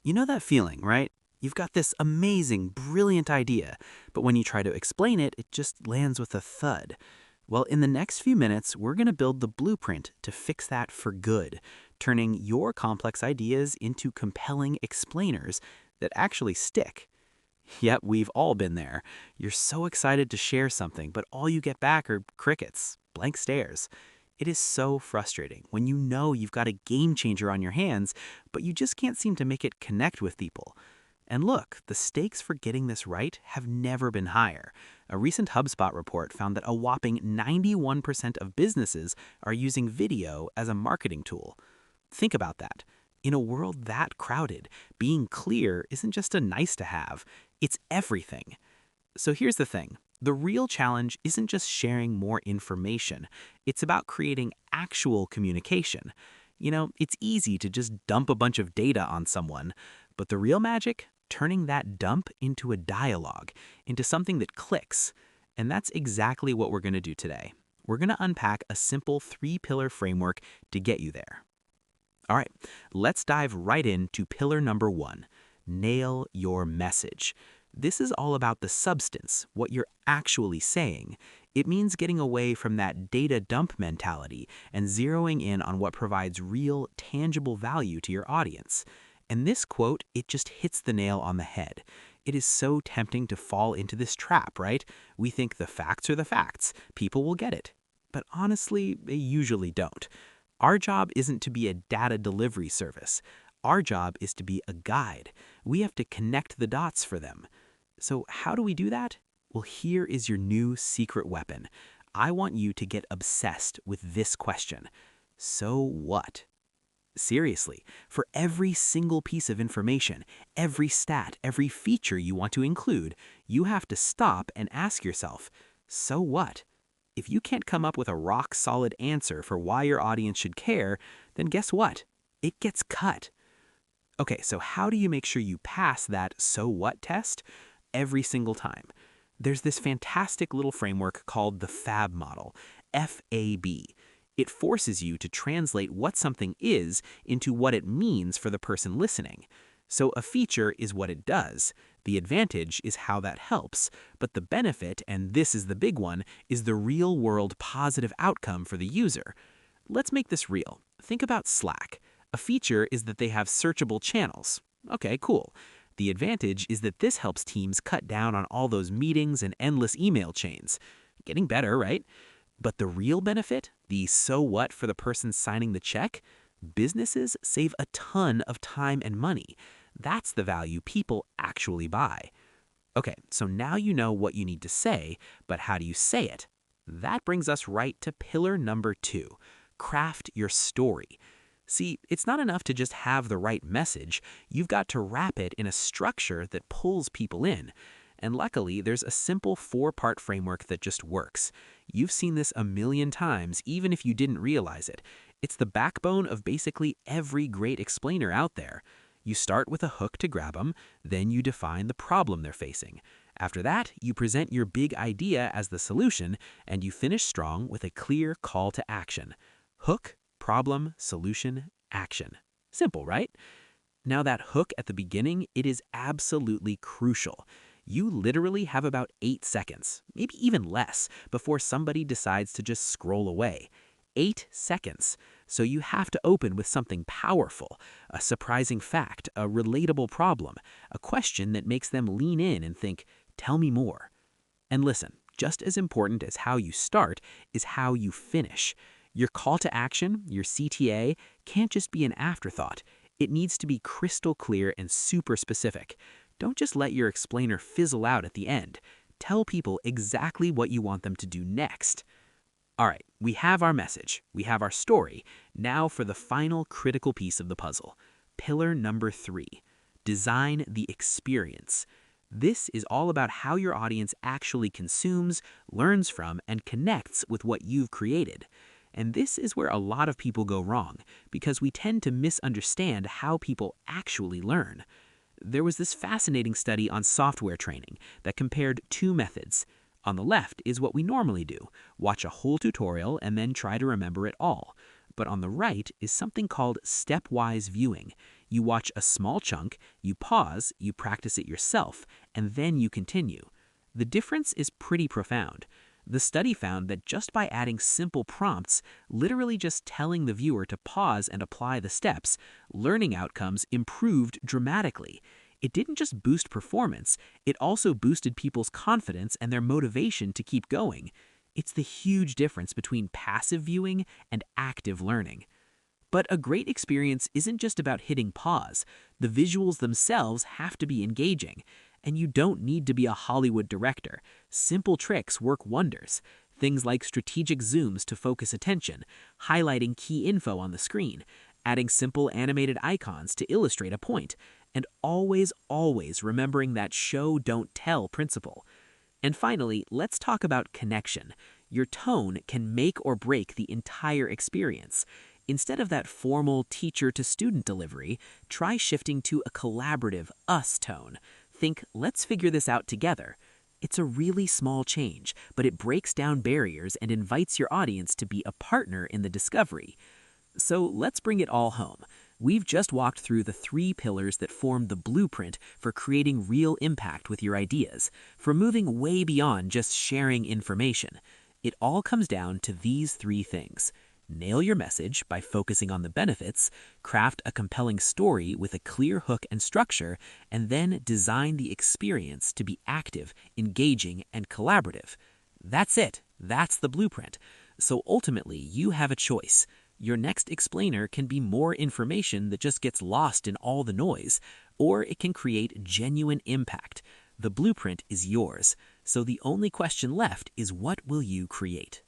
You know that feeling, right? You've got this amazing, brilliant idea, but when you try to explain it, it just lands with a thud. Well, in the next few minutes, we're going to build the blueprint to fix that for good, turning your complex ideas into compelling explainers that actually stick. Yep, we've all been there. You're so excited to share something, but all you get back are crickets, blank stares. It is so frustrating when you know you've got a game changer on your hands, but you just can't seem to make it connect with people. And look, the stakes for getting this right have never been higher. A recent HubSpot report found that a whopping 91% of businesses are using video as a marketing tool. Think about that. In a world that crowded, being clear isn't just a nice to have, it's everything. So here's the thing. The real challenge isn't just sharing more information. It's about creating actual communication. It's easy to just dump a bunch of data on someone, but the real magic? Turning that dump into a dialogue, into something that clicks. And that's exactly what we're going to do today. We're going to unpack a simple 3-pillar framework to get you there. All right, let's dive right into pillar number 1. Nail your message. This is all about the substance, what you're actually saying. It means getting away from that data dump mentality and zeroing in on what provides real, tangible value to your audience. And this quote, it just hits the nail on the head. It is so tempting to fall into this trap, right? We think the facts are the facts. People will get it. But honestly, they usually don't. Our job isn't to be a data delivery service. Our job is to be a guide. We have to connect the dots for them. So how do we do that? Well, here is your new secret weapon. I want you to get obsessed with this question. So what? Seriously, for every single piece of information, every stat, every feature you want to include, you have to stop and ask yourself, so what? If you can't come up with a rock-solid answer for why your audience should care, then guess what? It gets cut. Okay, so how do you make sure you pass that so what test? Every single time. There's this fantastic little framework called the FAB model, F-A-B. It forces you to translate what something is into what it means for the person listening. So a feature is what it does. The advantage is how that helps. But the benefit, and this is the big one, is the real-world positive outcome for the user. Let's make this real. Think about Slack. A feature is that they have searchable channels. Okay, cool. The advantage is that this helps teams cut down on all those meetings and endless email chains. Getting better, right? But the real benefit, the so what for the person signing the check, businesses save a ton of time and money. That's the value people actually buy. Okay, so now you know what you need to say, but how do you say it? That brings us right to pillar number 2, craft your story. See, it's not enough to just have the right message. You've got to wrap it in a structure that pulls people in. And luckily, there's a simple 4-part framework that just works. You've seen this a million times, even if you didn't realize it. It's the backbone of basically every great explainer out there. You start with a hook to grab them, then you define the problem they're facing. After that, you present your big idea as the solution, and you finish strong with a clear call to action. Hook, problem, solution, action. Simple, right? Now that hook at the beginning, it is absolutely crucial. You literally have about 8 seconds, maybe even less, before somebody decides to just scroll away. 8 seconds. So you have to open with something powerful, a surprising fact, a relatable problem, a question that makes them lean in and think, tell me more. And listen, just as important as how you start is how you finish. Your call to action, your CTA, can't just be an afterthought. It needs to be crystal clear and super specific. Don't just let your explainer fizzle out at the end. Tell people exactly what you want them to do next. All right, we have our message, we have our story. Now for the final critical piece of the puzzle. Pillar number 3, design the experience. This is all about how your audience actually consumes, learns from, and connects with what you've created. And this is where a lot of people go wrong, because we tend to misunderstand how people actually learn. There was this fascinating study on software training that compared 2 methods. On the left is what we normally do, watch a whole tutorial and then try to remember it all. But on the right is something called stepwise viewing. You watch a small chunk, you pause, you practice it yourself, and then you continue. The difference is pretty profound. The study found that just by adding simple prompts, literally just telling the viewer to pause and apply the steps, learning outcomes improved dramatically. It didn't just boost performance, it also boosted people's confidence and their motivation to keep going. It's the huge difference between passive viewing and active learning. But a great experience isn't just about hitting pause. The visuals themselves have to be engaging. And you don't need to be a Hollywood director. Simple tricks work wonders. Things like strategic zooms to focus attention, highlighting key info on the screen, adding simple animated icons to illustrate a point, and always remembering that show don't tell principle. And finally, let's talk about connection. Your tone can make or break the entire experience. Instead of that formal teacher-to-student delivery, try shifting to a collaborative us tone. Think, let's figure this out together. It's a really small change, but it breaks down barriers and invites your audience to be a partner in the discovery. So let's bring it all home. We've just walked through the 3 pillars that form the blueprint for creating real impact with your ideas, for moving way beyond just sharing information. It all comes down to these 3 things. Nail your message by focusing on the benefits, craft a compelling story with a clear hook and structure, and then design the experience to be active, engaging, and collaborative. That's it. That's the blueprint. So ultimately, you have a choice. Your next explainer can be more information that just gets lost in all the noise, or it can create genuine impact. The blueprint is yours. So the only question left is, what will you create?